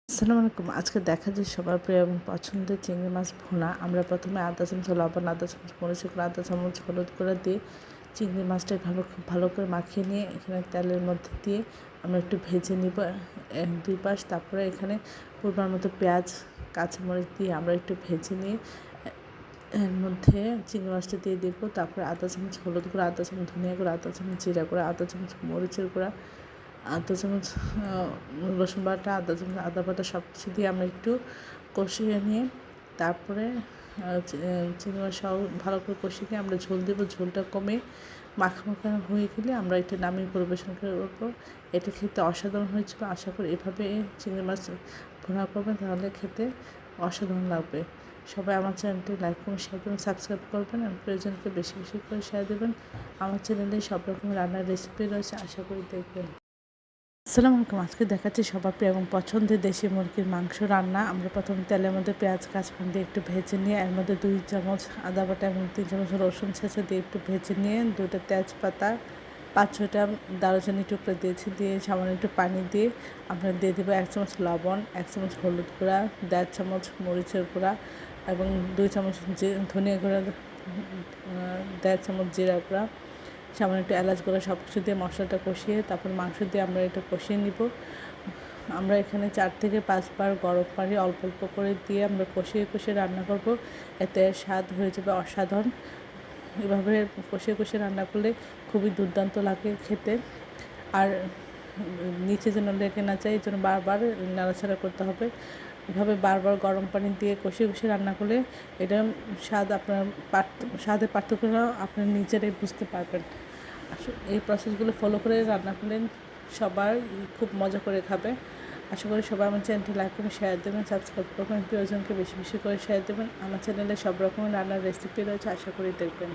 আসসালামু আলাইকুম। আজকে দেখা যায় সবার প্রিয় এবং পছন্দের চিংড়ি মাছ ভুনা। আমরা প্রথমে আধা চামচ লবণ, আধা চামচ মরিচের গুঁড়া, আধা চামচ হলুদ গুঁড়া দিয়ে চিংড়ি মাছটা খুব ভালো করে মাখিয়ে নিয়ে এখানে তেলের মধ্যে দিয়ে আমরা একটু ভেজে নিব দুই পাশ। তারপরে এখানে পরিমাণ মতো পেঁয়াজ, কাঁচামরিচ দিয়ে আমরা একটু ভেজে নিয়ে এর মধ্যে চিংড়ি মাছটা দিয়ে দেবো। তারপরে আধা চামচ হলুদ গুঁড়া, আধা চামচ ধনিয়া গুঁড়া, আধা চামচ জিরা গুঁড়া, আধা চামচ মরিচের গুঁড়া, আধা চামচ রসুন বাটা, আধা চামচ আদা বাটা সব কিছু দিয়ে আমরা একটু কষিয়ে নিয়ে তারপরে চিংড়ি মাছ সহ ভালো করে কষিয়ে নিয়ে আমরা ঝোল দেবো। ঝোলটা কমে মাখা হয়ে গেলে আমরা এটা নামিয়ে পরিবেশন করবো। এটা খেতে অসাধারণ হয়েছিল। আশা করি এভাবে চিংড়ি মাছ ভুনা করবেন, তাহলে খেতে অসাধারণ লাগবে। সবাই আমার চ্যানেলটি লাইক করুন, শেয়ার করুন, সাবস্ক্রাইব করবেন আর প্রিয়জনকে বেশি বেশি করে শেয়ার দেবেন। আমার চ্যানেলে সব রকমের রান্নার রেসিপি রয়েছে, আশা করি দেখবেন। আসসালামু আলাইকুম। আজকে দেখাচ্ছি সবার প্রিয় এবং পছন্দের দেশি মুরগির মাংস রান্না। আমরা প্রথমে তেলের মধ্যে পেঁয়াজ কাঁচফোড়ন দিয়ে একটু ভেজে নিয়ে এর মধ্যে 2 চামচ আদা বাটা এবং 3 চামচ রসুন ছেঁচা দিয়ে একটু ভেজে নিয়ে 2টা তেজপাতা, 5-6টা দারুচিনি টুকরো দিয়েছি, দিয়ে সামান্য একটু পানি দিয়ে আমরা দিয়ে দেবো 1 চামচ লবণ, 1 চামচ হলুদ গুঁড়া, 1.5 চামচ মরিচের গুঁড়া এবং 2 চামচ ধনিয়া গুঁড়া, 1.5 চামচ জিরা গুঁড়া, সামান্য একটু এলাচ গুঁড়া, সব কিছু দিয়ে মশলাটা কষিয়ে তারপর মাংস দিয়ে আমরা এটা কষিয়ে নিব। আমরা এখানে 4 থেকে 5 বার গরম পানি অল্প অল্প করে দিয়ে আমরা কষিয়ে রান্না করব। এতে স্বাদ হয়ে যাবে অসাধারণ। এভাবে কষিয়ে রান্না করলে খুবই দুর্দান্ত লাগে খেতে। আর নিচে যেন লেগে না যায়, এই জন্য বারবার নাড়াচাড়া করতে হবে। এভাবে বারবার গরম পানি দিয়ে কষিয়ে রান্না করলে এটা স্বাদ আপনার স্বাদের পার্থক্যটা আপনি নিজেরাই বুঝতে পারবেন। এই প্রসেসগুলো ফলো করে রান্না করলেন সবার খুব মজা করে খাবে। আশা করি সবাই আমার চ্যানেলটি লাইক করবেন, শেয়ার দেবেন, সাবস্ক্রাইব করবেন, প্রিয়জনকে বেশি বেশি করে শেয়ার দেবেন। আমার চ্যানেলে সব রকমের রান্নার রেসিপি রয়েছে, আশা করি দেখবেন।